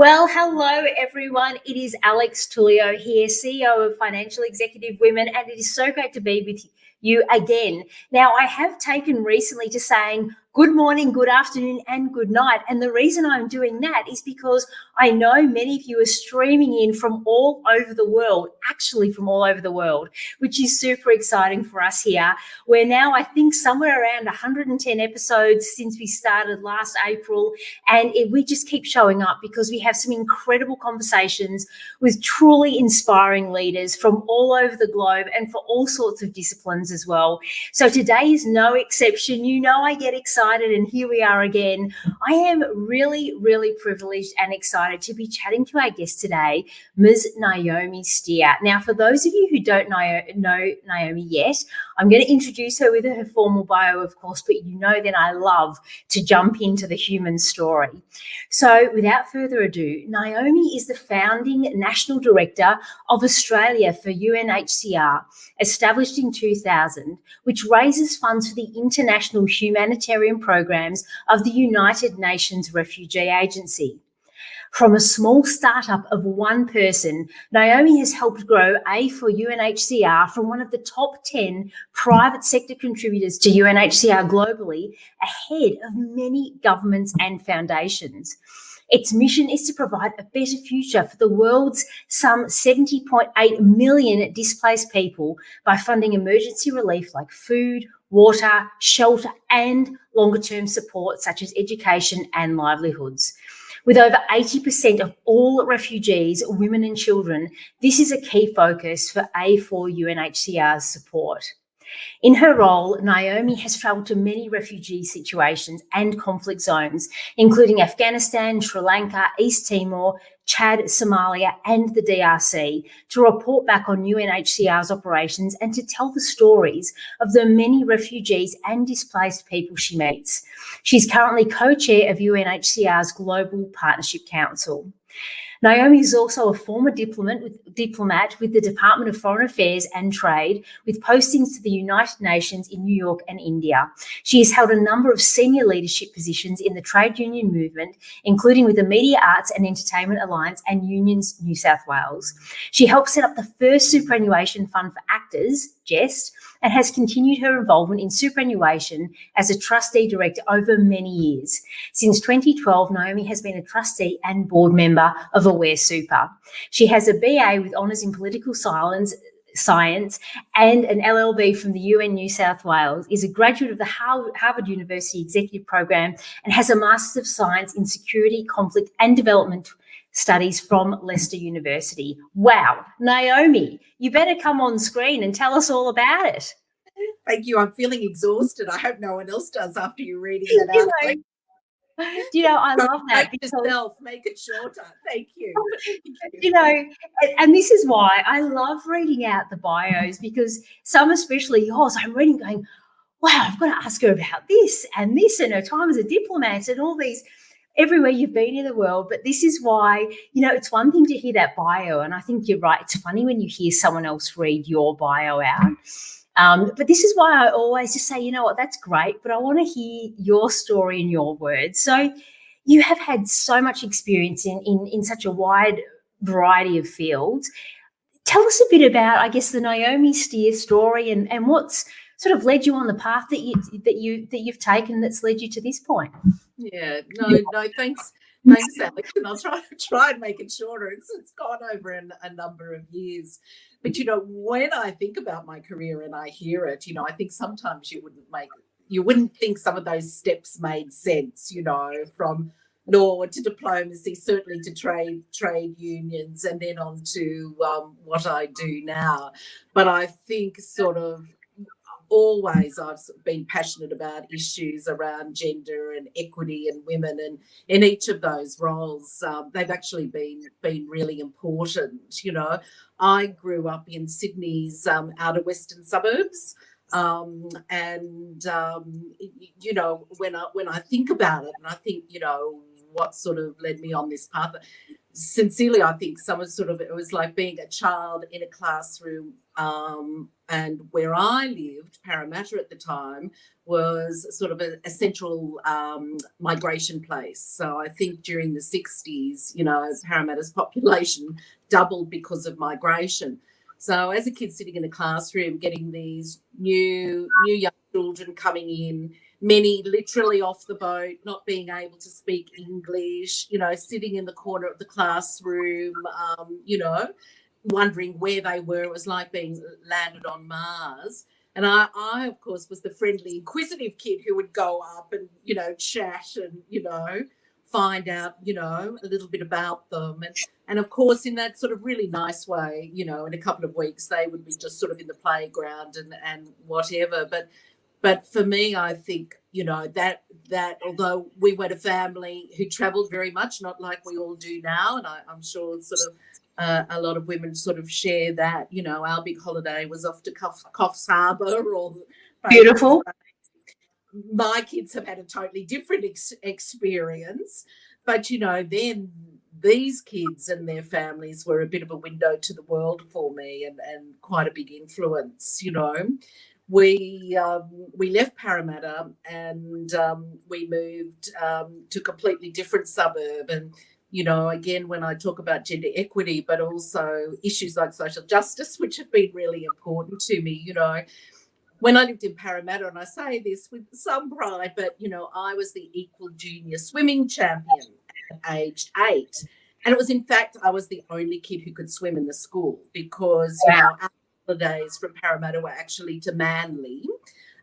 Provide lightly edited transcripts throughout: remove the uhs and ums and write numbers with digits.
Well, hello everyone. It is Alex Tullio here, CEO of Financial Executive Women, and it is so great to be with you again. Now, I have taken recently to saying good morning, good afternoon, and good night. And the reason I'm doing that is because I know many of you are streaming in from all over the world, actually from all over the world, which is super exciting for us here. We're now, I think, somewhere around 110 episodes since we started last April. And we just keep showing up because we have some incredible conversations with truly inspiring leaders from all over the globe and for all sorts of disciplines as well. So today is no exception. You know I get excited, and here we are again. I am really, really privileged and excited to be chatting to our guest today, Ms. Naomi Steer. Now, for those of you who don't know Naomi yet, I'm going to introduce her with her formal bio, of course, but you know then I love to jump into the human story. So without further ado, Naomi is the founding National Director of Australia for UNHCR, established in 2000, which raises funds for the international humanitarian programs of the United Nations Refugee Agency. From a small startup of one person, Naomi has helped grow for UNHCR from one of the top 10 private sector contributors to UNHCR globally, ahead of many governments and foundations. Its mission is to provide a better future for the world's some 70.8 million displaced people by funding emergency relief like food, water, shelter, and longer-term support such as education and livelihoods. With over 80% of all refugees, women and children, this is a key focus for UNHCR's support. In her role, Naomi has travelled to many refugee situations and conflict zones, including Afghanistan, Sri Lanka, East Timor, Chad, Somalia, and the DRC, to report back on UNHCR's operations and to tell the stories of the many refugees and displaced people she meets. She's currently co-chair of UNHCR's Global Partnership Council. Naomi is also a former diplomat with the Department of Foreign Affairs and Trade, with postings to the United Nations in New York and India. She has held a number of senior leadership positions in the trade union movement, including with the Media Arts and Entertainment Alliance and Unions New South Wales. She helped set up the first superannuation fund for actors, Jest, and has continued her involvement in superannuation as a trustee director over many years. Since 2012, Naomi has been a trustee and board member of Aware Super. She has a BA with honours in political science and an LLB from the UN New South Wales, is a graduate of the Harvard University Executive Program, and has a Masters of Science in Security, Conflict and Development Studies from Leicester University. Wow, Naomi, you better come on screen and tell us all about it. Thank you. I'm feeling exhausted. I hope no one else does after you reading that out. I love that. Make it shorter. Thank you. And this is why I love reading out the bios, because some, especially yours, I'm reading going, wow, I've got to ask her about this and her time as a diplomat and all these, everywhere you've been in the world. But this is why, it's one thing to hear that bio, and I think you're right. It's funny when you hear someone else read your bio out. But this is why I always just say, you know what, that's great, but I want to hear your story in your words. So you have had so much experience in such a wide variety of fields. Tell us a bit about, I guess, the Naomi Steer story and what's sort of led you on the path that you've taken that's led you to this point. Yeah, no, thanks, Alex. And I'll try and make it shorter. It's gone over a number of years. But, when I think about my career and I hear it, I think sometimes you wouldn't think some of those steps made sense, from law to diplomacy, certainly to trade unions, and then on to what I do now. But I think sort of always I've been passionate about issues around gender and equity and women, and in each of those roles they've actually been really important. I grew up in Sydney's outer western suburbs, and when I think about it, and I think what sort of led me on this path. Sincerely, I think it was like being a child in a classroom, and where I lived, Parramatta at the time, was sort of a central migration place. So I think during the 60s, Parramatta's population doubled because of migration. So as a kid sitting in a classroom, getting these new young children coming in, many literally off the boat, not being able to speak English, sitting in the corner of the classroom, wondering where they were. It was like being landed on Mars. And I, of course, was the friendly, inquisitive kid who would go up and, chat and, find out, a little bit about them. And of course, in that sort of really nice way, in a couple of weeks, they would be just sort of in the playground and whatever. But for me, I think, that although we were a family who travelled very much, not like we all do now, and I'm sure sort of a lot of women sort of share that, our big holiday was off to Coffs Harbour or beautiful. My kids have had a totally different experience, but then these kids and their families were a bit of a window to the world for me, and quite a big influence. We left Parramatta and we moved to a completely different suburb. And again, when I talk about gender equity, but also issues like social justice, which have been really important to me, when I lived in Parramatta, and I say this with some pride, but, I was the equal junior swimming champion at aged 8. And it was, in fact, I was the only kid who could swim in the school because, our holidays from Parramatta were actually to Manly.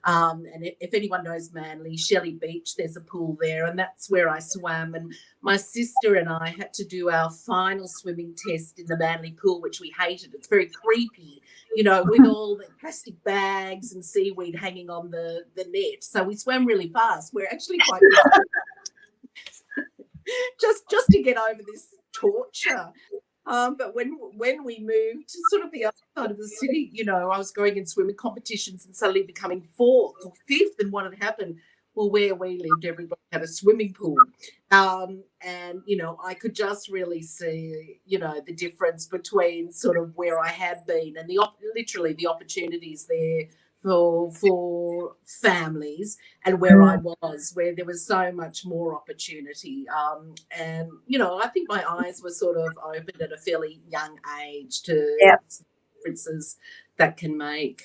And if anyone knows Manly, Shelley Beach, there's a pool there, and that's where I swam. And my sister and I had to do our final swimming test in the Manly pool, which we hated. It's very creepy, with all the plastic bags and seaweed hanging on the net. So we swam really fast. We're actually quite just to get over this torture. But when we moved to sort of the other side of the city, I was going in swimming competitions and suddenly becoming 4th or 5th. And what had happened? Well, where we lived, everybody had a swimming pool. And, I could just really see, the difference between sort of where I had been and literally the opportunities there for families, and where I was, where there was so much more opportunity. And, I think my eyes were sort of opened at a fairly young age to differences that can make.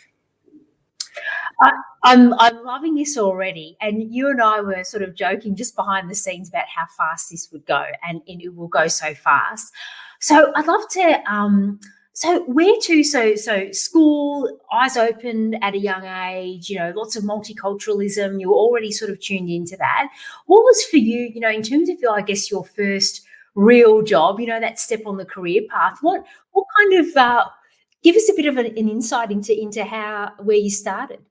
I'm loving this already, and you and I were sort of joking just behind the scenes about how fast this would go, and it will go so fast. So I'd love to. So where to? So school, eyes opened at a young age. Lots of multiculturalism. You were already sort of tuned into that. What was for you? In terms of your first real job. That step on the career path. What kind of give us a bit of an insight into where you started.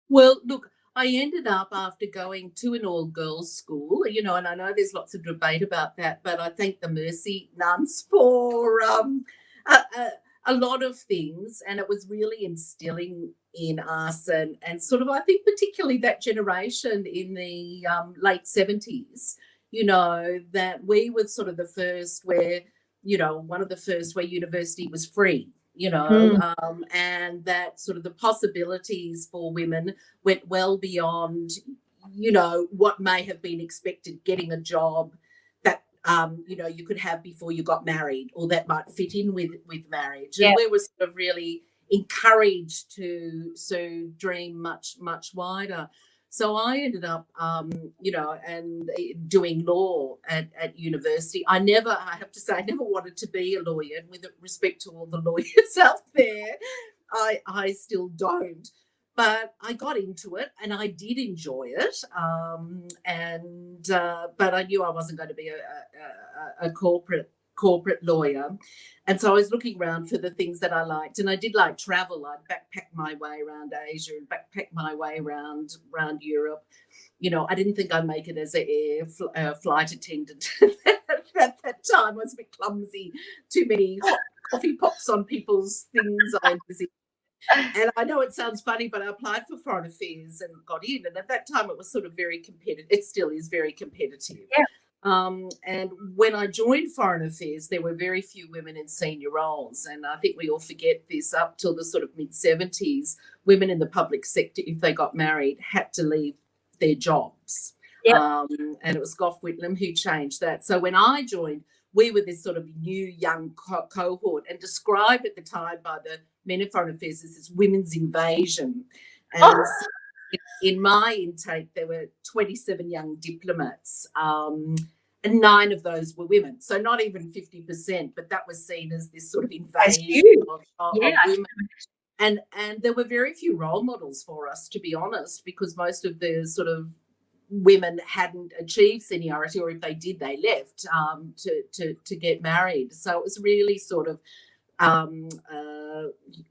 Well, look, I ended up, after going to an all-girls school, and I know there's lots of debate about that, but I thank the Mercy nuns for a lot of things, and it was really instilling in us and sort of, I think, particularly that generation in the late 70s, that we were sort of the first where, one of the first where university was free. And that sort of the possibilities for women went well beyond, what may have been expected, getting a job that, you could have before you got married, or that might fit in with marriage. And we were sort of really encouraged to dream much, much wider. So I ended up, and doing law at university. I have to say, I never wanted to be a lawyer. And with respect to all the lawyers out there, I still don't. But I got into it and I did enjoy it. But I knew I wasn't going to be a corporate lawyer. And so I was looking around for the things that I liked, and I did like travel. I'd backpack my way around Asia and backpack my way around Europe. I didn't think I'd make it as a flight attendant at that time. I was a bit clumsy, too many hot coffee pots on people's things. And I know it sounds funny, but I applied for Foreign Affairs and got in. And at that time, it was sort of very competitive. It still is very competitive. Yeah. And when I joined Foreign Affairs, there were very few women in senior roles. And I think we all forget this, up till the sort of mid-70s, women in the public sector, if they got married, had to leave their jobs. Yep. And it was Gough Whitlam who changed that. So when I joined, we were this sort of new young cohort, and described at the time by the men in Foreign Affairs as this women's invasion. And so in my intake, there were 27 young diplomats, and 9 of those were women. So not even 50%, but that was seen as this sort of invasion of women. And there were very few role models for us, to be honest, because most of the sort of women hadn't achieved seniority, or if they did, they left to get married. So it was really sort of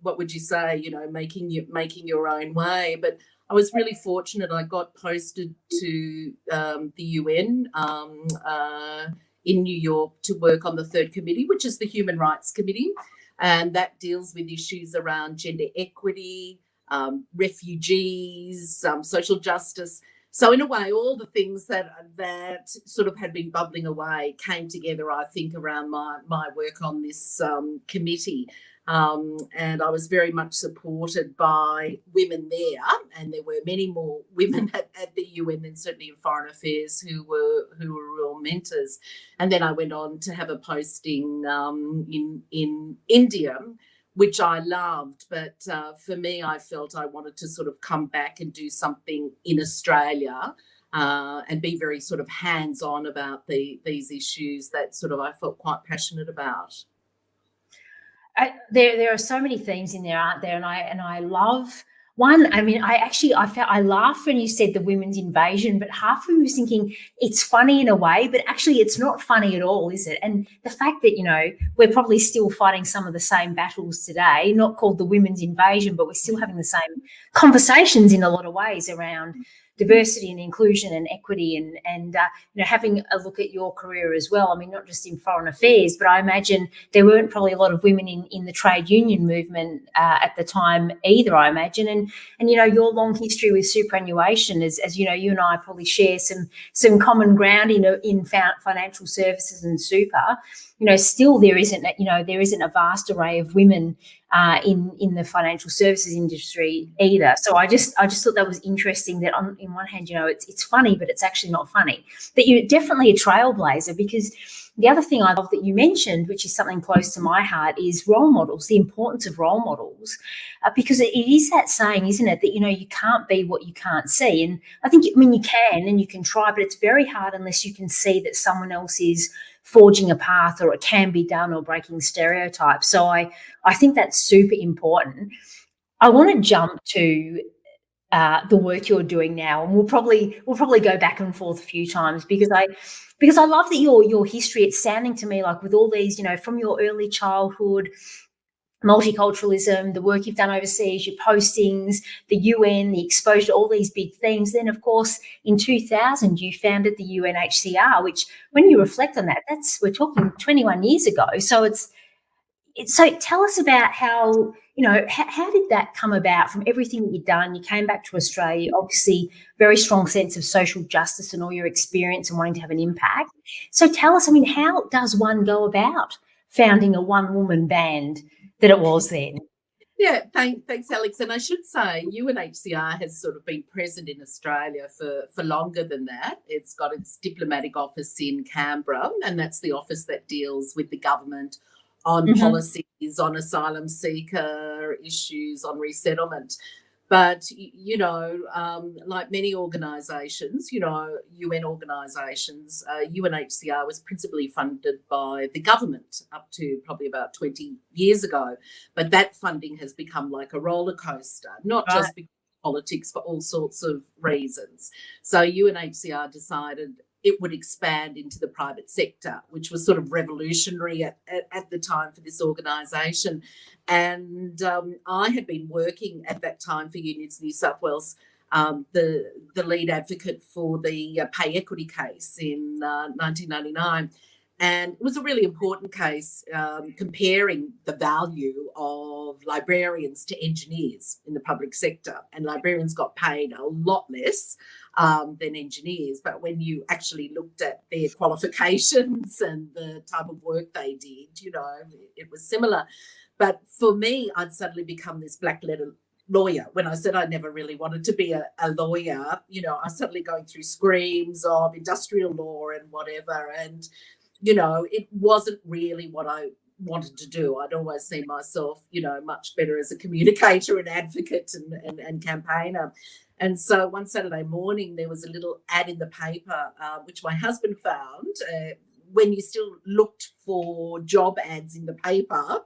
what would you say, making your own way. But I was really fortunate. I got posted to the UN in New York to work on the third committee, which is the Human Rights Committee, and that deals with issues around gender equity, refugees, social justice. So in a way, all the things that sort of had been bubbling away came together, I think, around my work on this committee. And I was very much supported by women there, and there were many more women at the UN than certainly in Foreign Affairs who were real mentors. And then I went on to have a posting in India, which I loved. But for me, I felt I wanted to sort of come back and do something in Australia and be very sort of hands-on about these issues that sort of I felt quite passionate about. There are so many themes in there, aren't there? And I love one. I mean, I laughed when you said the women's invasion, but half of me was thinking it's funny in a way, but actually it's not funny at all, is it? And the fact that, we're probably still fighting some of the same battles today, not called the women's invasion, but we're still having the same conversations in a lot of ways around diversity and inclusion and equity, and having a look at your career as well. I mean, not just in foreign affairs, but I imagine there weren't probably a lot of women in the trade union movement at the time either, I imagine. And your long history with superannuation, as you and I probably share some common ground in financial services and super. Still there isn't a vast array of women in the financial services industry either. So I just thought that was interesting that on one hand, it's funny, but it's actually not funny. But you're definitely a trailblazer, because the other thing I love that you mentioned, which is something close to my heart, is role models, the importance of role models, because it is that saying, isn't it, that, you can't be what you can't see. And I think, you can and you can try, but it's very hard unless you can see that someone else is forging a path, or it can be done, or breaking stereotypes. So I think that's super important. I want to jump to the work you're doing now, and we'll probably go back and forth a few times, because I love that your history. It's sounding to me like, with all these, from your early childhood, multiculturalism, the work you've done overseas, your postings, the UN, the exposure to all these big themes. Then, of course, in 2000, you founded the UNHCR, which, when you reflect on that, we're talking 21 years ago. So so tell us about how, how did that come about from everything that you've done? You came back to Australia, obviously very strong sense of social justice and all your experience and wanting to have an impact. So tell us, how does one go about founding a one-woman band that it was then? Yeah, thanks, Alex. And I should say UNHCR has sort of been present in Australia for longer than that. It's got its diplomatic office in Canberra, and that's the office that deals with the government on policies, on asylum seeker issues, on resettlement. But, like many organisations, UN organisations, UNHCR was principally funded by the government up to probably about 20 years ago. But that funding has become like a roller coaster, not just because of politics, for all sorts of reasons. So UNHCR decided it would expand into the private sector, which was sort of revolutionary at the time for this organisation. And I had been working at that time for Unions New South Wales, the lead advocate for the pay equity case in 1999. And it was a really important case, comparing the value of librarians to engineers in the public sector. And librarians got paid a lot less than engineers. But when you actually looked at their qualifications and the type of work they did, it was similar. But for me, I'd suddenly become this black letter lawyer. When I said I never really wanted to be a lawyer, I was suddenly going through screams of industrial law and whatever. And it wasn't really what I wanted to do. I'd always seen myself, much better as a communicator and advocate and campaigner. And so one Saturday morning, there was a little ad in the paper, which my husband found when you still looked for job ads in the paper,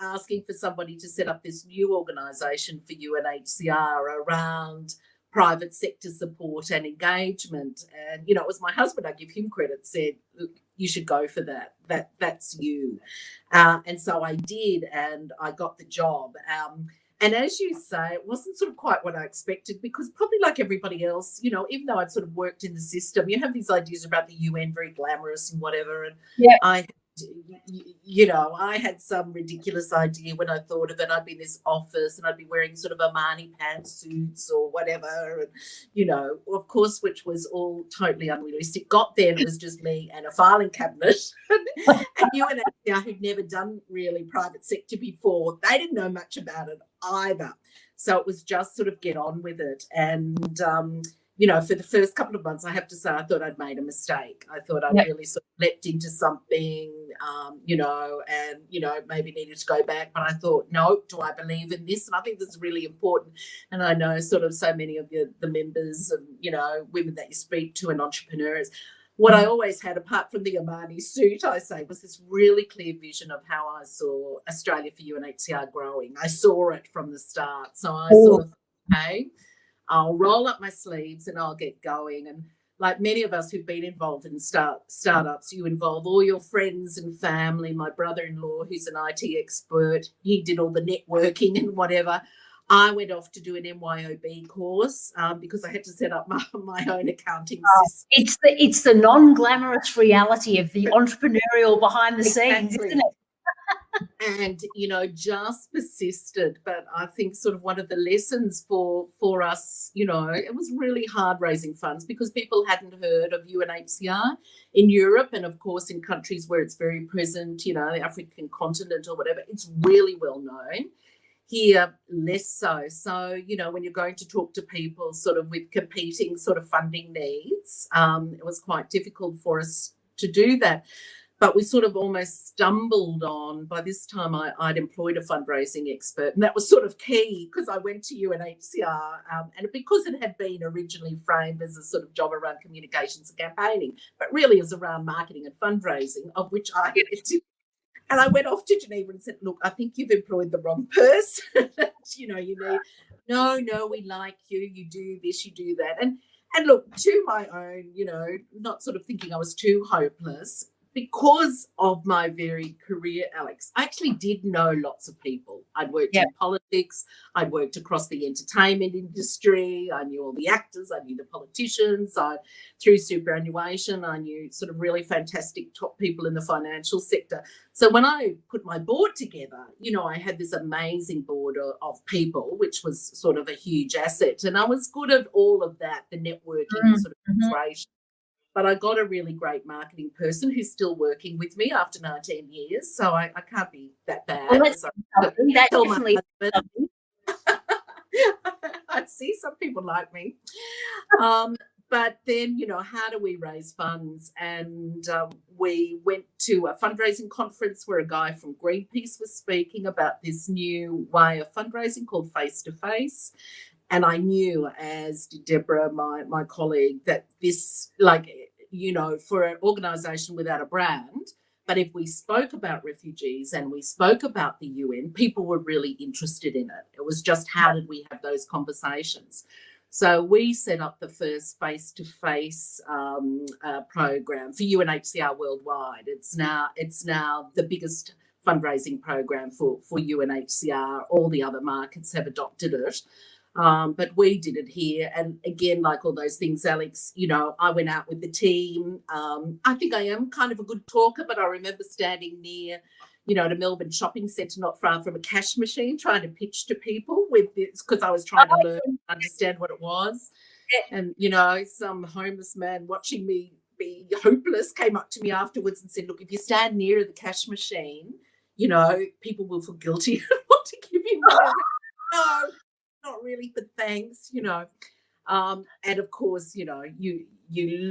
asking for somebody to set up this new organisation for UNHCR around private sector support and engagement. And it was my husband, I give him credit, said, look, you should go for that's you. And so I did, and I got the job. And as you say, it wasn't sort of quite what I expected, because probably like everybody else, even though I'd sort of worked in the system, you have these ideas about the UN, very glamorous and whatever. And I had some ridiculous idea when I thought of it. I'd be in this office and I'd be wearing sort of Armani pantsuits or whatever. And, of course, which was all totally unrealistic. Got there and it was just me and a filing cabinet. And UNHCR, who'd never done really private sector before, they didn't know much about it either. So it was just sort of get on with it. And, for the first couple of months, I have to say, I thought I'd made a mistake. I thought I'd really sort of leapt into something, and, maybe needed to go back. But I thought, no, do I believe in this? And I think this is really important. And I know sort of so many of the members and, women that you speak to and entrepreneurs, what I always had, apart from the Armani suit, I say, was this really clear vision of how I saw Australia for UNHCR growing. I saw it from the start. So I sort of, okay, I'll roll up my sleeves and I'll get going. And like many of us who've been involved in startups, you involve all your friends and family. My brother-in-law, who's an IT expert, he did all the networking and whatever. I went off to do an MYOB course because I had to set up my own accounting system. It's the non-glamorous reality of the entrepreneurial behind the scenes, isn't it? And, just persisted. But I think sort of one of the lessons for us, it was really hard raising funds because people hadn't heard of UNHCR in Europe. And, of course, in countries where it's very present, the African continent or whatever, it's really well known. Here, less so. So, when you're going to talk to people sort of with competing sort of funding needs, it was quite difficult for us to do that. But we sort of almost stumbled on, by this time I'd employed a fundraising expert, and that was sort of key because I went to UNHCR and because it had been originally framed as a sort of job around communications and campaigning, but really it was around marketing and fundraising, of which I did. And I went off to Geneva and said, look, I think you've employed the wrong person. You need, no, we like you, you do this, you do that. And look, to my own, not sort of thinking I was too hopeless, because of my varied career, Alex, I actually did know lots of people. I'd worked in politics. I'd worked across the entertainment industry. I knew all the actors. I knew the politicians. Through superannuation, I knew sort of really fantastic top people in the financial sector. So when I put my board together, I had this amazing board of people, which was sort of a huge asset. And I was good at all of that, the networking sort of integration. But I got a really great marketing person who's still working with me after 19 years. So I can't be that bad. Well, that definitely. I see some people like me. But then, how do we raise funds? And we went to a fundraising conference where a guy from Greenpeace was speaking about this new way of fundraising called face-to-face. And I knew, as did Deborah, my colleague, that this, for an organisation without a brand, but if we spoke about refugees and we spoke about the UN, people were really interested in it. It was just, how did we have those conversations? So we set up the first face-to-face program for UNHCR worldwide. It's now the biggest fundraising program for UNHCR. All the other markets have adopted it. But we did it here. And again, like all those things, Alex, I went out with the team. I think I am kind of a good talker, but I remember standing near, at a Melbourne shopping centre not far from a cash machine, trying to pitch to people with this, because I was trying to learn and understand what it was. And, some homeless man watching me be hopeless came up to me afterwards and said, look, if you stand near the cash machine, people will feel guilty and want to give you money. No, not really, but thanks, and of course, you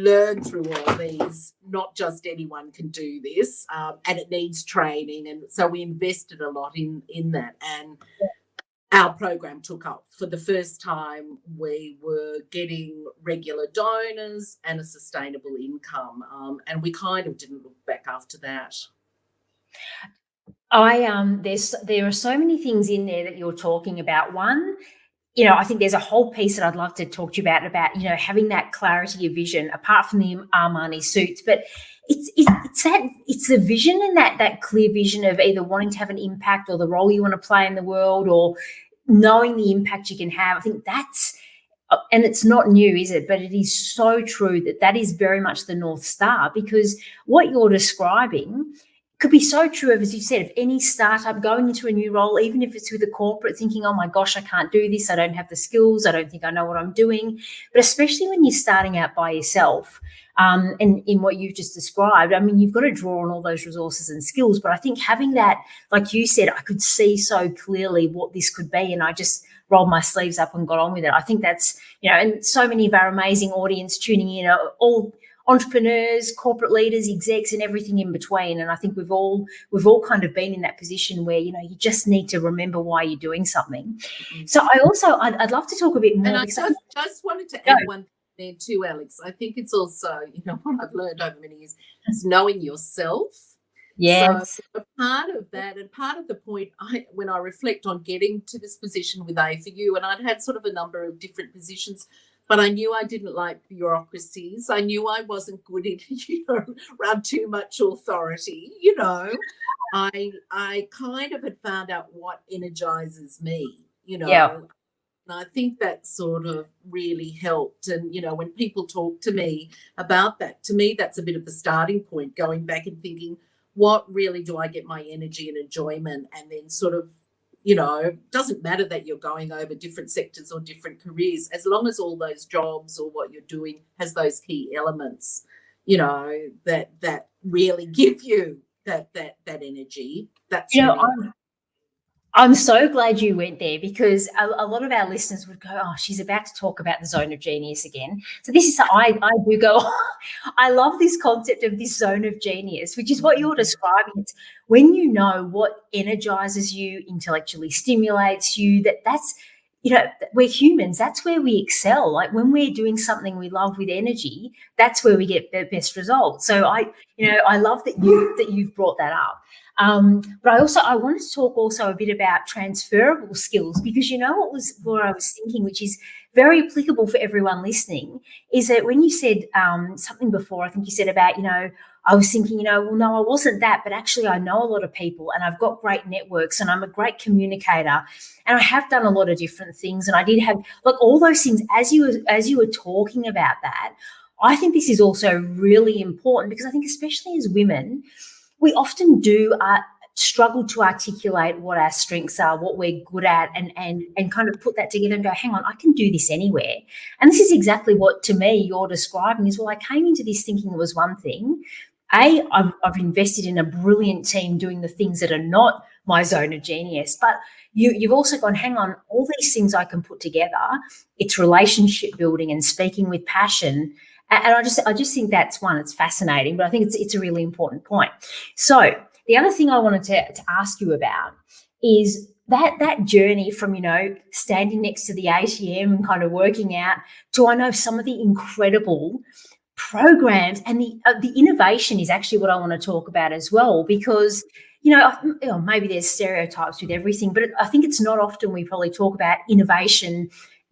learn through all these. Not just anyone can do this, and it needs training, and so we invested a lot in that, and our program took up. For the first time, we were getting regular donors and a sustainable income, and we kind of didn't look back after that. There are so many things in there that you're talking about. One, I think there's a whole piece that I'd love to talk to you about, having that clarity of vision, apart from the Armani suits, but it's the vision and that clear vision of either wanting to have an impact or the role you want to play in the world or knowing the impact you can have. I think that's, and it's not new, is it? But it is so true that is very much the North Star, because what you're describing could be so true of, as you said, of any startup going into a new role, even if it's with a corporate, thinking, oh my gosh, I can't do this, I don't have the skills, I don't think I know what I'm doing. But especially when you're starting out by yourself, and in what you've just described, I mean, you've got to draw on all those resources and skills. But I think having that, like you said, I could see so clearly what this could be, and I just rolled my sleeves up and got on with it. I think that's, and so many of our amazing audience tuning in are all entrepreneurs, corporate leaders, execs, and everything in between. And I think we've all kind of been in that position where, you just need to remember why you're doing something. Mm-hmm. So I'd love to talk a bit more. And I just wanted to add one thing there too, Alex. I think it's also, what I've learned over many years is knowing yourself. Yes. So a part of that, and part of the point, when I reflect on getting to this position with A4U, and I'd had sort of a number of different positions, but I knew I didn't like bureaucracies. I knew I wasn't good at, around too much authority. I kind of had found out what energizes me, Yeah. And I think that sort of really helped. And, when people talk to me about that, to me, that's a bit of the starting point, going back and thinking, what really do I get my energy and enjoyment? And then sort of, doesn't matter that you're going over different sectors or different careers, as long as all those jobs or what you're doing has those key elements, that really give you that energy. That's I'm so glad you went there, because a lot of our listeners would go, oh, she's about to talk about the zone of genius again. So this is, I do go, I love this concept of this zone of genius, which is what you're describing. It's when you know what energizes you, intellectually stimulates you, that's, we're humans, that's where we excel. Like when we're doing something we love with energy, that's where we get the best results. So I love that you've brought that up. But I wanted to talk also a bit about transferable skills, because what I was thinking, which is very applicable for everyone listening, is that when you said something before, I think you said about, I was thinking, well, no, I wasn't that, but actually I know a lot of people and I've got great networks and I'm a great communicator and I have done a lot of different things. And I did have all those things as you were talking about that. I think this is also really important, because I think especially as women, we often do struggle to articulate what our strengths are, what we're good at, and kind of put that together and go, hang on, I can do this anywhere. And this is exactly what, to me, you're describing is, well, I came into this thinking it was one thing. I've invested in a brilliant team doing the things that are not my zone of genius, but you've also gone, hang on, all these things I can put together. It's relationship building and speaking with passion. And I just think that's one, it's fascinating, but I think it's a really important point. So the other thing I wanted to ask you about is that journey from, standing next to the ATM and kind of working out to, I know, some of the incredible programs, and the innovation is actually what I want to talk about as well, because, maybe there's stereotypes with everything, but I think it's not often we probably talk about innovation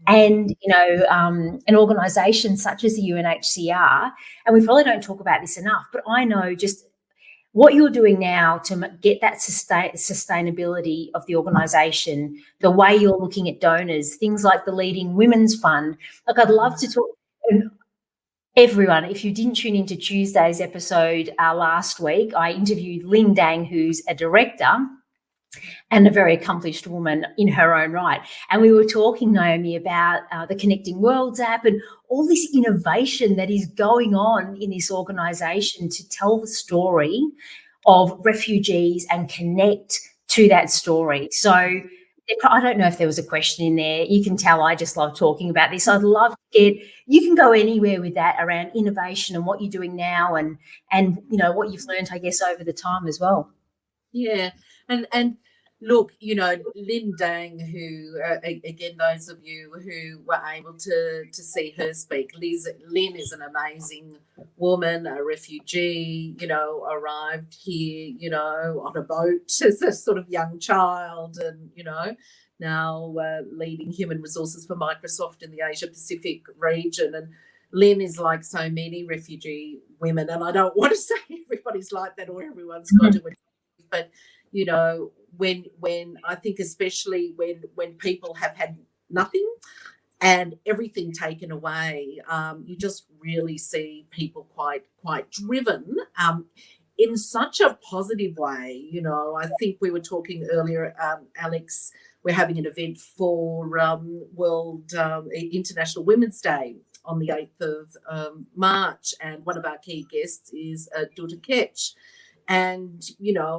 and, an organisation such as the UNHCR, and we probably don't talk about this enough, but I know just what you're doing now to get that sustainability of the organisation, the way you're looking at donors, things like the Leading Women's Fund. Like, I'd love to talk. Everyone, if you didn't tune into Tuesday's episode last week, I interviewed Lynn Dang, who's a director and a very accomplished woman in her own right. And we were talking, Naomi, about the Connecting Worlds app and all this innovation that is going on in this organisation to tell the story of refugees and connect to that story. So I don't know if there was a question in there. You can tell I just love talking about this. I'd love to you can go anywhere with that around innovation and what you're doing now and what you've learned, I guess, over the time as well. Yeah. And look, Lynn Dang, who, again, those of you who were able to see her speak, Lynn is an amazing woman, a refugee, arrived here, on a boat as a sort of young child and, now leading human resources for Microsoft in the Asia Pacific region. And Lynn is like so many refugee women, and I don't want to say everybody's like that or everyone's got to, but when I think especially when people have had nothing and everything taken away, you just really see people quite driven in such a positive way. I think we were talking earlier, Alex, we're having an event for World International Women's Day on the 8th of March, and one of our key guests is Dutta Ketch. And,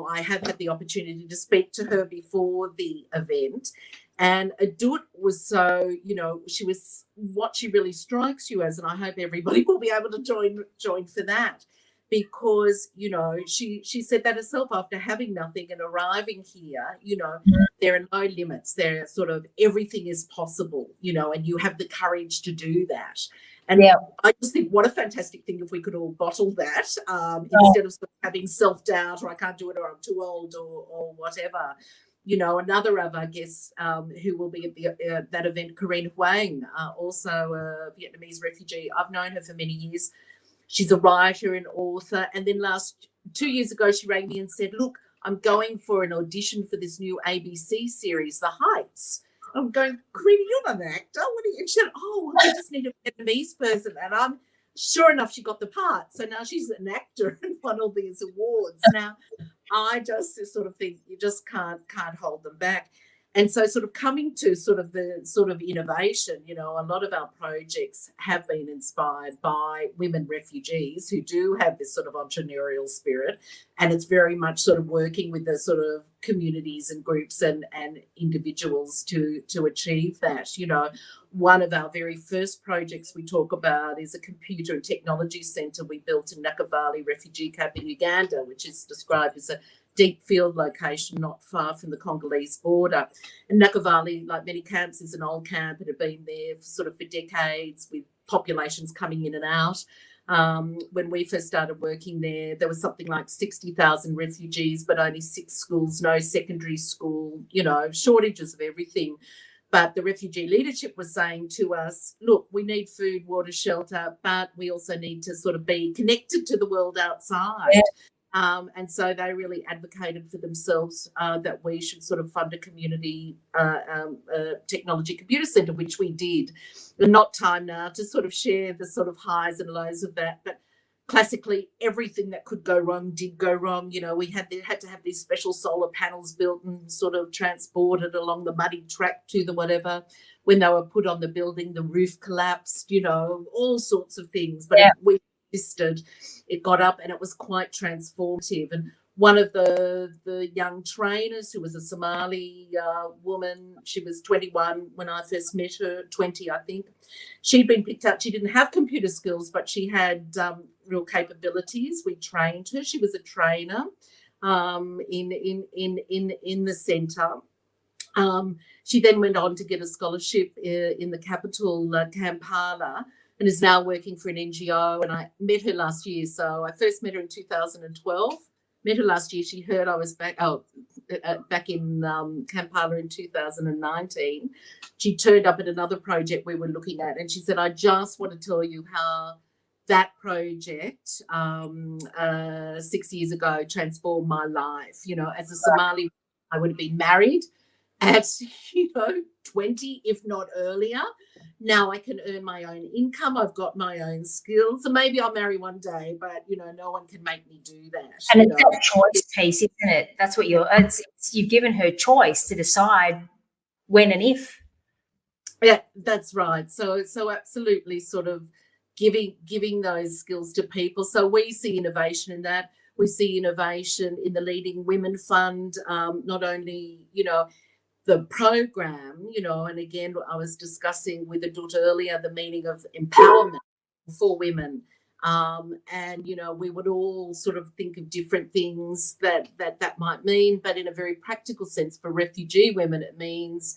I have had the opportunity to speak to her before the event. And Adut was so, she was what she really strikes you as. And I hope everybody will be able to join for that. Because, she said that herself after having nothing and arriving here, there are no limits. There are sort of everything is possible, and you have the courage to do that. And I just think what a fantastic thing if we could all bottle that instead of sort of having self-doubt or I can't do it or I'm too old or whatever. Another of our guests who will be at that event, Corinne Huang, also a Vietnamese refugee. I've known her for many years. She's a writer and author. And then 2 years ago, she rang me and said, look, I'm going for an audition for this new ABC series, The Heights. I'm going, Corinne, you're not an actor. And she said, well, we just need a Vietnamese person. And I'm sure enough, she got the part. So now she's an actor and won all these awards. Now, I just sort of think you just can't hold them back. And so sort of coming to sort of the sort of innovation, a lot of our projects have been inspired by women refugees who do have this sort of entrepreneurial spirit. And it's very much sort of working with the sort of communities and groups and individuals to achieve that. One of our very first projects we talk about is a computer and technology centre we built in Nakivale refugee camp in Uganda, which is described as a deep field location not far from the Congolese border. And Nakivale, like many camps, is an old camp. It had been there for decades with populations coming in and out. When we first started working there was something like 60,000 refugees, but only 6 schools, no secondary school, shortages of everything. But the refugee leadership was saying to us, look, we need food, water, shelter, but we also need to sort of be connected to the world outside. Yeah. And so they really advocated for themselves that we should sort of fund a community technology computer centre, which we did. And not time now to sort of share the sort of highs and lows of that. But classically, everything that could go wrong did go wrong. We had to have these special solar panels built and sort of transported along the muddy track to the whatever. When they were put on the building, the roof collapsed, all sorts of things. But we existed, it got up and it was quite transformative. And one of the young trainers, who was a Somali woman, she was 21 when I first met her, 20 I think, she'd been picked up. She didn't have computer skills, but she had real capabilities. We trained her. She was a trainer in the centre. She then went on to get a scholarship in the capital, Kampala, and is now working for an NGO. And I met her last year. So I first met her in 2012. Met her last year. She heard I was back in Kampala in 2019. She turned up at another project we were looking at, and she said, I just want to tell you how that project 6 years ago transformed my life. As a Somali, I would have been married at 20, if not earlier. Now I can earn my own income. I've got my own skills, and maybe I'll marry one day, but no one can make me do that. And it's that choice piece, isn't it? That's what you've given her choice to decide when and if. Yeah, that's right. So absolutely sort of giving those skills to people. So we see innovation in that. We see innovation in the Leading Women Fund, not only, the program, and again, I was discussing with a daughter earlier the meaning of empowerment for women. And, we would all sort of think of different things that might mean, but in a very practical sense for refugee women, it means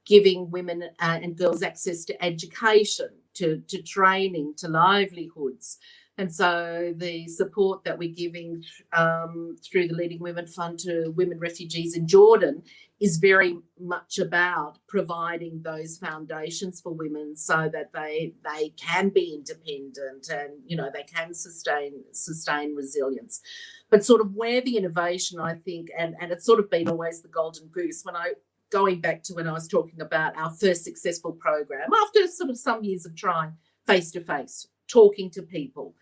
giving women and girls access to education, to training, to livelihoods. And so the support that we're giving through the Leading Women Fund to women refugees in Jordan is very much about providing those foundations for women so that they can be independent and, they can sustain resilience. But sort of where the innovation, I think, and it's sort of been always the golden goose, going back to when I was talking about our first successful program, after sort of some years of trying face-to-face, talking to people.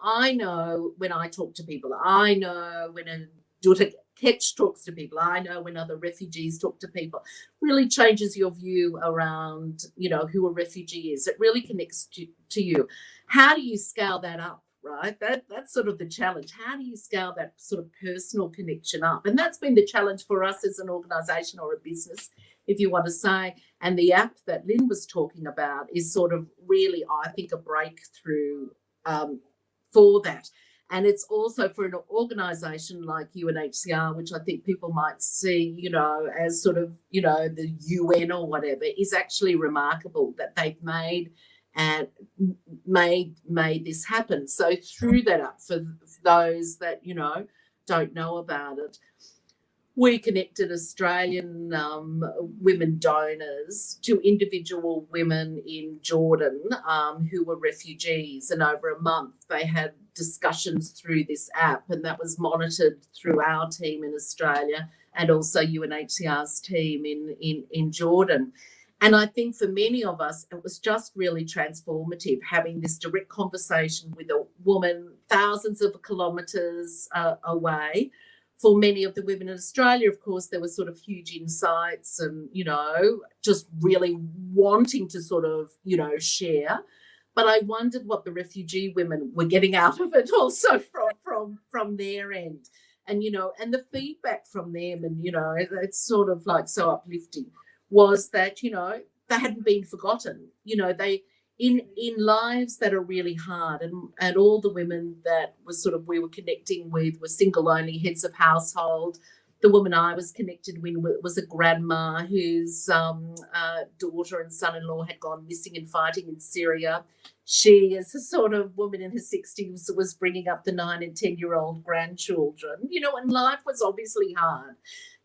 I know when I talk to people, I know when a daughter Ketch talks to people, I know when other refugees talk to people, really changes your view around, who a refugee is. It really connects to you. How do you scale that up? Right? That's sort of the challenge. How do you scale that sort of personal connection up? And that's been the challenge for us as an organisation or a business, if you want to say. And the app that Lynn was talking about is sort of really, I think, a breakthrough for that. And it's also for an organisation like UNHCR, which I think people might see, as sort of, the UN or whatever, is actually remarkable that they've made this happen. So through that up for those that don't know about it, we connected Australian women donors to individual women in Jordan who were refugees, and over a month they had discussions through this app, and that was monitored through our team in Australia and also UNHCR's team in Jordan. And I think for many of us, it was just really transformative, having this direct conversation with a woman thousands of kilometres away. For many of the women in Australia, of course, there were sort of huge insights and, just really wanting to sort of, share. But I wondered what the refugee women were getting out of it also from their end. And, and the feedback from them, and, it's sort of like so uplifting, was that, they hadn't been forgotten. They in lives that are really hard, and all the women that we were connecting with were single only heads of household. The woman I was connected with was a grandma whose daughter and son-in-law had gone missing and fighting in Syria. She, as a sort of woman in her 60s, was bringing up the 9 and 10-year-old grandchildren, and life was obviously hard.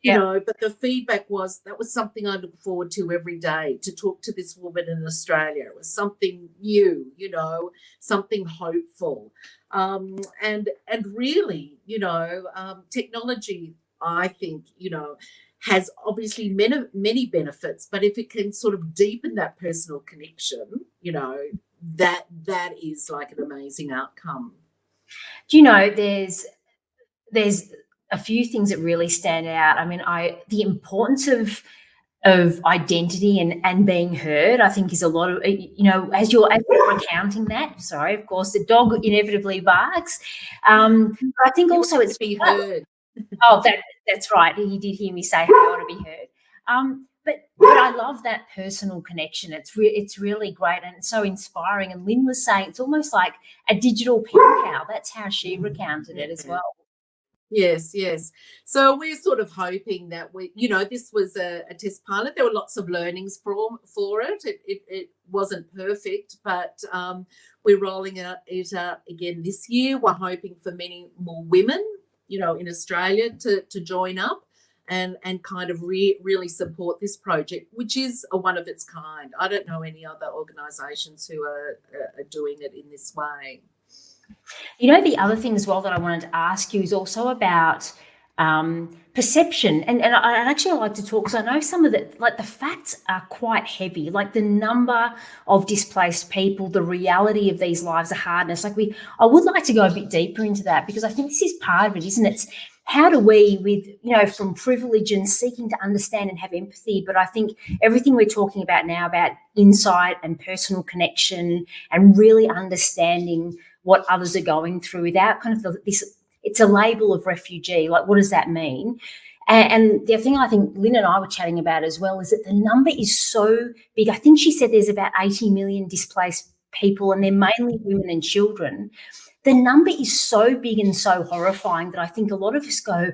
But the feedback was that was something I look forward to every day, to talk to this woman in Australia. It was something new, something hopeful. And really, technology, I think, has obviously many benefits, but if it can sort of deepen that personal connection, that is like an amazing outcome. There's a few things that really stand out. I mean, the importance of identity and being heard, I think, is a lot of, as you're recounting that. Sorry, of course, the dog inevitably barks. But I think also it's be heard. Oh, that's right. He did hear me say, "Hey, I want to be heard." But I love that personal connection. It's really great, and it's so inspiring. And Lynn was saying it's almost like a digital pen pal. That's how she recounted it as well. Yes. So we're sort of hoping that this was a test pilot. There were lots of learnings for it. It wasn't perfect, but we're rolling it out again this year. We're hoping for many more women, in Australia to join up. and kind of really support this project, which is a one of its kind. I don't know any other organisations who are doing it in this way. The other thing as well that I wanted to ask you is also about perception. And I'd actually like to talk, because I know some of the facts are quite heavy, like the number of displaced people, the reality of these lives, the hardness. I would like to go a bit deeper into that, because I think this is part of it, isn't it? It's how do we, with, from privilege and seeking to understand and have empathy, but I think everything we're talking about now about insight and personal connection and really understanding what others are going through without kind of this, it's a label of refugee. Like, what does that mean? And the other thing I think Lynn and I were chatting about as well is that the number is so big. I think she said there's about 80 million displaced people, and they're mainly women and children. The number is so big and so horrifying that I think a lot of us go,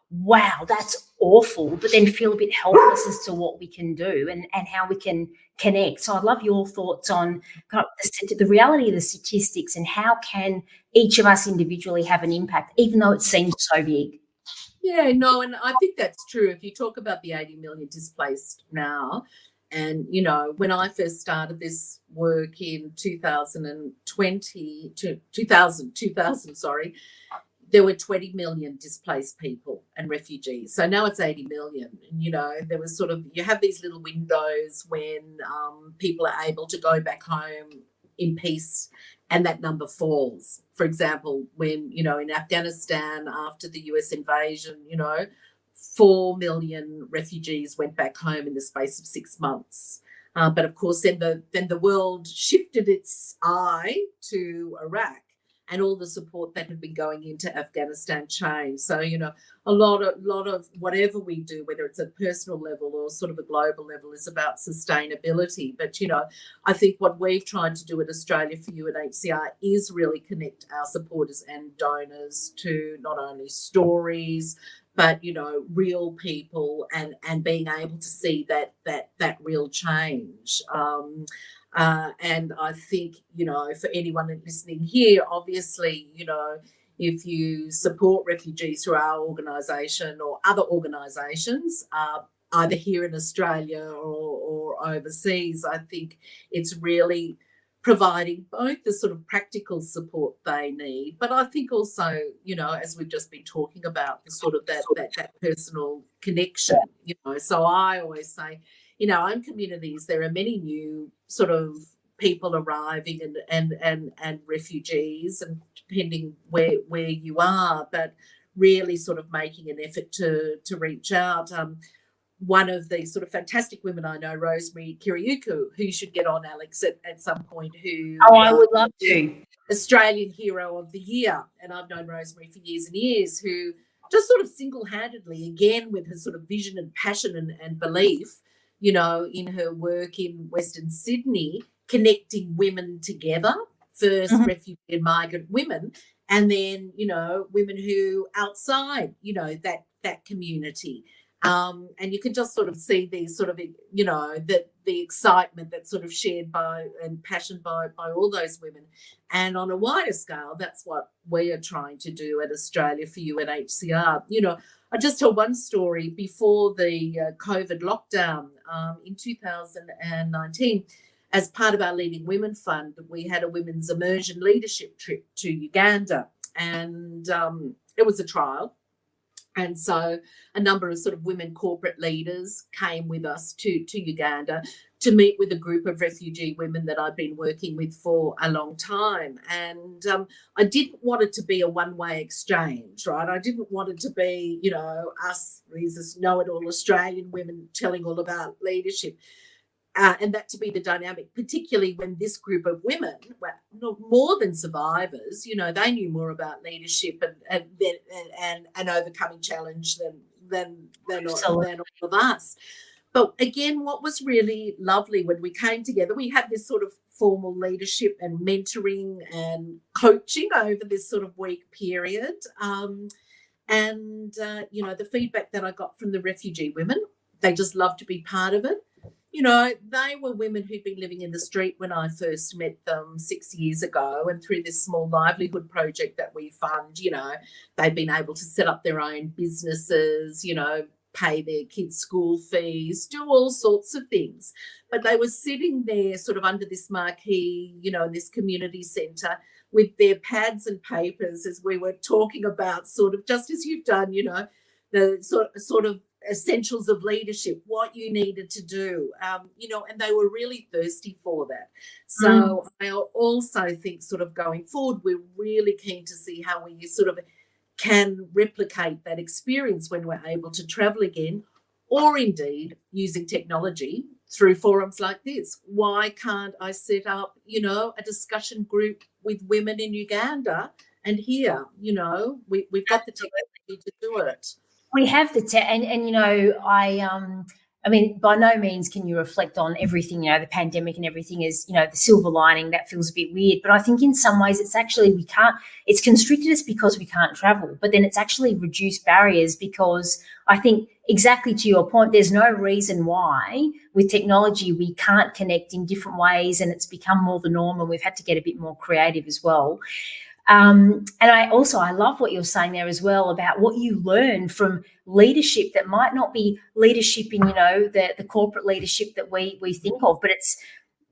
wow, that's awful, but then feel a bit helpless as to what we can do and how we can connect. So I'd love your thoughts on kind of the reality of the statistics and how can each of us individually have an impact, even though it seems so big. Yeah, no, and I think that's true. If you talk about the 80 million displaced now, and, when I first started this work in 2020, there were 20 million displaced people and refugees. So now it's 80 million. And, there was you have these little windows when people are able to go back home in peace, and that number falls. For example, when, in Afghanistan after the US invasion, 4 million refugees went back home in the space of 6 months. But of course, then the world shifted its eye to Iraq, and all the support that had been going into Afghanistan changed. So, a lot of whatever we do, whether it's a personal level or sort of a global level, is about sustainability. But, I think what we've tried to do at Australia for UNHCR is really connect our supporters and donors to not only stories, but, real people, and being able to see that real change. And I think, for anyone listening here, obviously, if you support refugees through our organisation or other organisations, either here in Australia or overseas, I think it's really providing both the sort of practical support they need, but I think also, as we've just been talking about, the sort of that personal connection, So I always say, in our own communities, there are many new sort of people arriving and refugees, and depending where you are, but really sort of making an effort to reach out. One of the sort of fantastic women I know, Rosemary Kiriuku, who you should get on, Alex, at some point, who... Oh, I would love to. Australian Hero of the Year. And I've known Rosemary for years and years, who just sort of single-handedly, again, with her sort of vision and passion and belief, in her work in Western Sydney, connecting women together, first refugee and migrant women, and then, women who outside, that community. And you can just sort of see these sort of, the excitement that's sort of shared by and passion by all those women. And on a wider scale, that's what we are trying to do at Australia for UNHCR. I just tell one story. Before the COVID lockdown in 2019, as part of our Leading Women Fund, we had a women's immersion leadership trip to Uganda, and it was a trial. And so a number of sort of women corporate leaders came with us to Uganda to meet with a group of refugee women that I've been working with for a long time. And I didn't want it to be a one-way exchange, right? I didn't want it to be, us, these know-it-all Australian women telling all about leadership. And that to be the dynamic, particularly when this group of women were more than survivors. They knew more about leadership and overcoming challenge than all of us. But again, what was really lovely when we came together, we had this sort of formal leadership and mentoring and coaching over this sort of week period. The feedback that I got from the refugee women, they just loved to be part of it. They were women who'd been living in the street when I first met them 6 years ago, and through this small livelihood project that we fund, they've been able to set up their own businesses, pay their kids' school fees, do all sorts of things. But they were sitting there sort of under this marquee, you know, in this community centre with their pads and papers as we were talking about sort of, just as you've done, you know, the sort of essentials of leadership, what you needed to do, you know, and they were really thirsty for that. So I also think sort of going forward, we're really keen to see how we sort of can replicate that experience when we're able to travel again, or indeed using technology through forums like this. Why can't I set up, you know, a discussion group with women in Uganda and here, you know, we've got the technology to do it. We have and you know, I mean, by no means can you reflect on everything, you know, the pandemic and everything is, you know, the silver lining. That feels a bit weird. But I think in some ways it's actually, it's constricted us because we can't travel, but then it's actually reduced barriers because I think exactly to your point, there's no reason why with technology we can't connect in different ways, and it's become more the norm, and we've had to get a bit more creative as well. And I love what you're saying there as well about what you learn from leadership that might not be leadership in, you know, the corporate leadership that we think of, but it's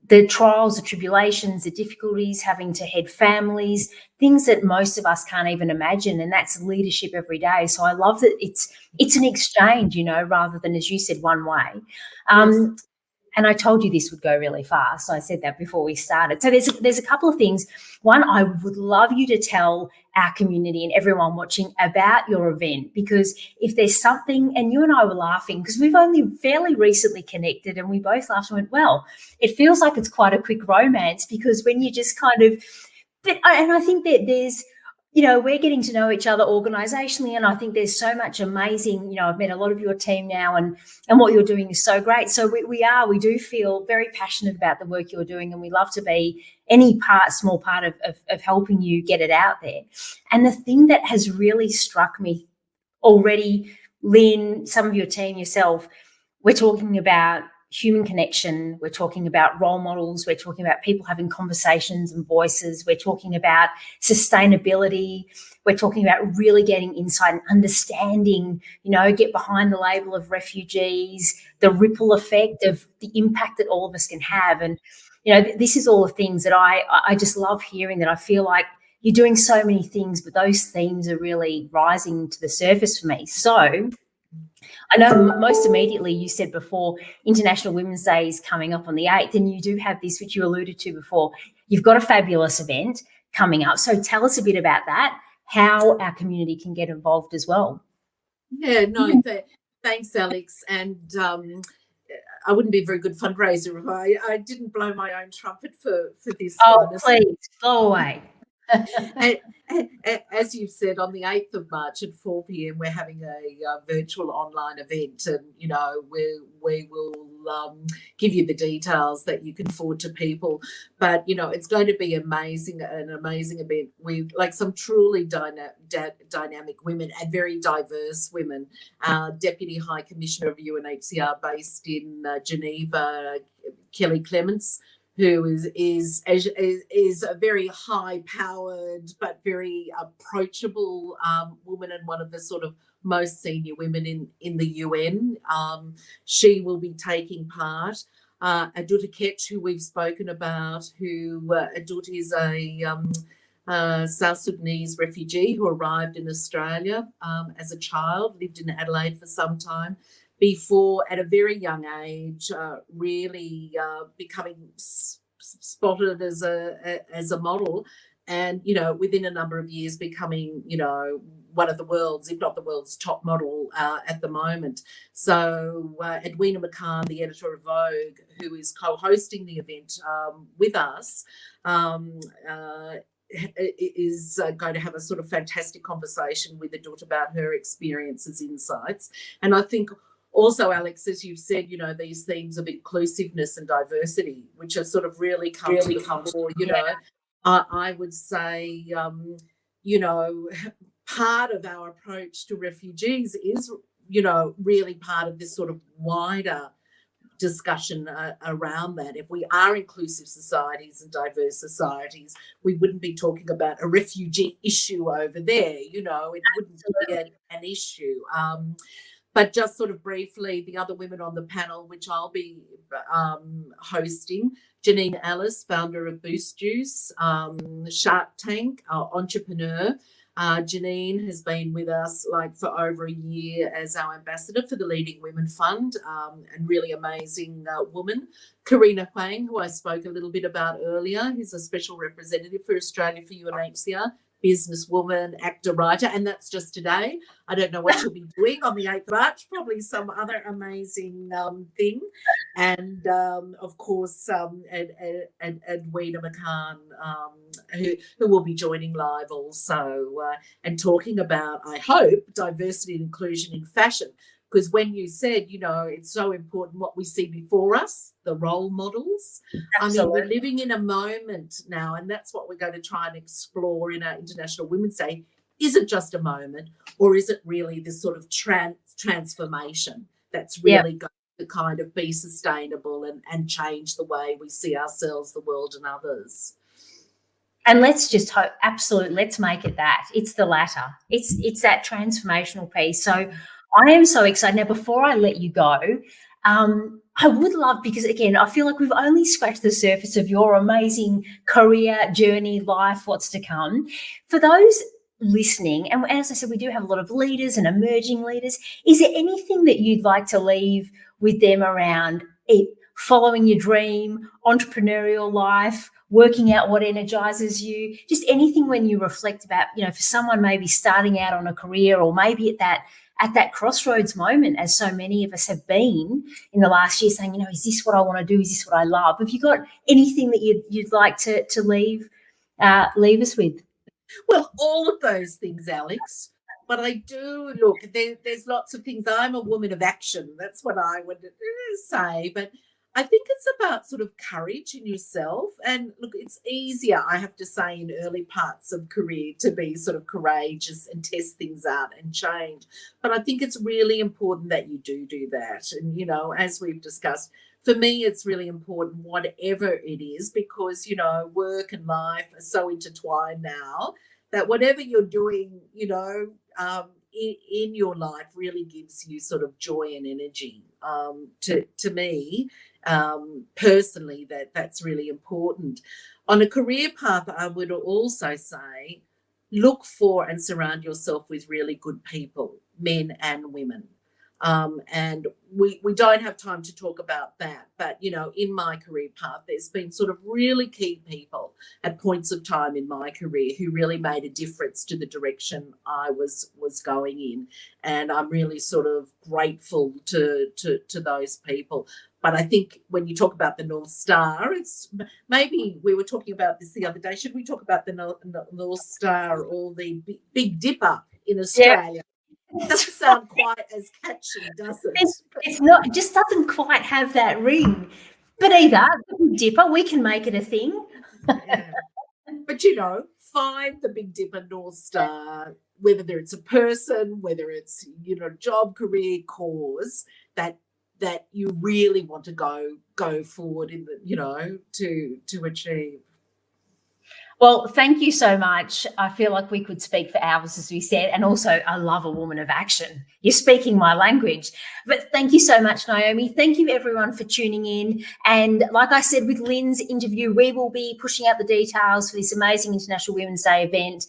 the trials, the tribulations, the difficulties, having to head families, things that most of us can't even imagine, and that's leadership every day. So I love that it's an exchange, you know, rather than, as you said, one way. Yes. And I told you this would go really fast. So I said that before we started. So there's a couple of things. One, I would love you to tell our community and everyone watching about your event, because if there's something, and you and I were laughing because we've only fairly recently connected, and we both laughed and went, well, it feels like it's quite a quick romance, because when you just kind of, and I think that there's, you know, we're getting to know each other organisationally, and I think there's so much amazing, you know, I've met a lot of your team now, and what you're doing is so great. So we do feel very passionate about the work you're doing, and we love to be any small part of helping you get it out there. And the thing that has really struck me already, Lynn, some of your team, yourself, we're talking about human connection, we're talking about role models, we're talking about people having conversations and voices, we're talking about sustainability, we're talking about really getting insight and understanding, you know, get behind the label of refugees, the ripple effect of the impact that all of us can have. And, you know, this is all the things that I just love hearing, that I feel like you're doing so many things, but those themes are really rising to the surface for me. So I know most immediately you said before International Women's Day is coming up on the 8th, and you do have this, which you alluded to before. You've got a fabulous event coming up. So tell us a bit about that, how our community can get involved as well. Yeah, no, thanks, Alex. And I wouldn't be a very good fundraiser if I didn't blow my own trumpet for this. Oh, please, blow away. As you've said, on the 8th of March at 4 p.m, we're having a virtual online event, and, you know, we will give you the details that you can forward to people. But, you know, it's going to be an amazing event with, like, some truly dynamic women and very diverse women. Deputy High Commissioner of UNHCR based in Geneva, Kelly Clements, who is a very high-powered but very approachable woman, and one of the sort of most senior women in the UN. She will be taking part. Aduta Ketch, who we've spoken about, Aduta is a South Sudanese refugee who arrived in Australia as a child, lived in Adelaide for some time, before, at a very young age, really becoming spotted as a model, and, you know, within a number of years becoming, you know, one of the world's, if not the world's, top model at the moment. So Edwina McCann, the editor of Vogue, who is co-hosting the event with us, is going to have a sort of fantastic conversation with Aduta about her experiences, insights. And I think also, Alex, as you've said, you know, these themes of inclusiveness and diversity, which have sort of really come to the fore, you know, I would say, you know, part of our approach to refugees is, you know, really part of this sort of wider discussion around that. If we are inclusive societies and diverse societies, we wouldn't be talking about a refugee issue over there, you know, it wouldn't be an issue. But just sort of briefly, the other women on the panel, which I'll be hosting, Janine Ellis, founder of Boost Juice, Shark Tank, entrepreneur. Janine has been with us for over a year as our ambassador for the Leading Women Fund, and really amazing woman. Karina Huang, who I spoke a little bit about earlier, who's a special representative for Australia for UNHCR, businesswoman, actor, writer, and that's just today. I don't know what she'll be doing on the 8th of March, probably some other amazing thing. And, of course, Edwina McCann, who will be joining live also and talking about, I hope, diversity and inclusion in fashion. Because when you said, it's so important what we see before us, the role models. Absolutely. I mean, we're living in a moment now, and that's what we're going to try and explore in our International Women's Day. Is it just a moment, or is it really this sort of transformation that's really going to kind of be sustainable and change the way we see ourselves, the world, and others? And let's just hope, absolutely, let's make it that. It's the latter. It's that transformational piece. So I am so excited. Now, before I let you go, I would love, because again, I feel like we've only scratched the surface of your amazing career, journey, life, what's to come. For those listening, and as I said, we do have a lot of leaders and emerging leaders. Is there anything that you'd like to leave with them around it, following your dream, entrepreneurial life, working out what energizes you, just anything when you reflect about, for someone maybe starting out on a career, or maybe at that crossroads moment, as so many of us have been in the last year, saying, is this what I want to do? Is this what I love? Have you got anything that you'd like to leave us with? Well, all of those things, Alex. But I do look. There's lots of things. I'm a woman of action. That's what I would say. But I think it's about sort of courage in yourself. And look, it's easier, I have to say, in early parts of career to be sort of courageous and test things out and change. But I think it's really important that you do that. And, as we've discussed, for me, it's really important, whatever it is, because, work and life are so intertwined now that whatever you're doing, in your life really gives you sort of joy and energy. To me, personally, that's really important. On a career path, I would also say, look for and surround yourself with really good people, men and women. And we don't have time to talk about that, but in my career path, there's been sort of really key people at points of time in my career who really made a difference to the direction I was going in, and I'm really sort of grateful to those people. But I think when you talk about the North Star, it's maybe we were talking about this the other day. Should we talk about the North Star or the Big Dipper in Australia? Yeah. It doesn't sound quite as catchy, does it? It's not. It just doesn't quite have that ring. But either the Big Dipper, we can make it a thing. Yeah. But find the Big Dipper North Star, whether it's a person, whether it's job, career, cause that you really want to go forward in to achieve. Well, thank you so much. I feel like we could speak for hours, as we said, and also I love a woman of action. You're speaking my language. But thank you so much, Naomi. Thank you, everyone, for tuning in. And like I said, with Lynn's interview, we will be pushing out the details for this amazing International Women's Day event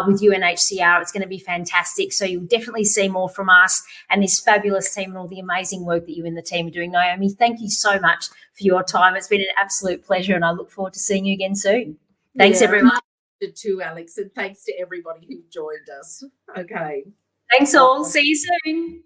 with UNHCR. It's going to be fantastic. So you'll definitely see more from us and this fabulous team and all the amazing work that you and the team are doing. Naomi, thank you so much for your time. It's been an absolute pleasure, and I look forward to seeing you again soon. Thanks, everyone. Too, Alex, and thanks to everybody who joined us. Okay. Thanks all. See you soon.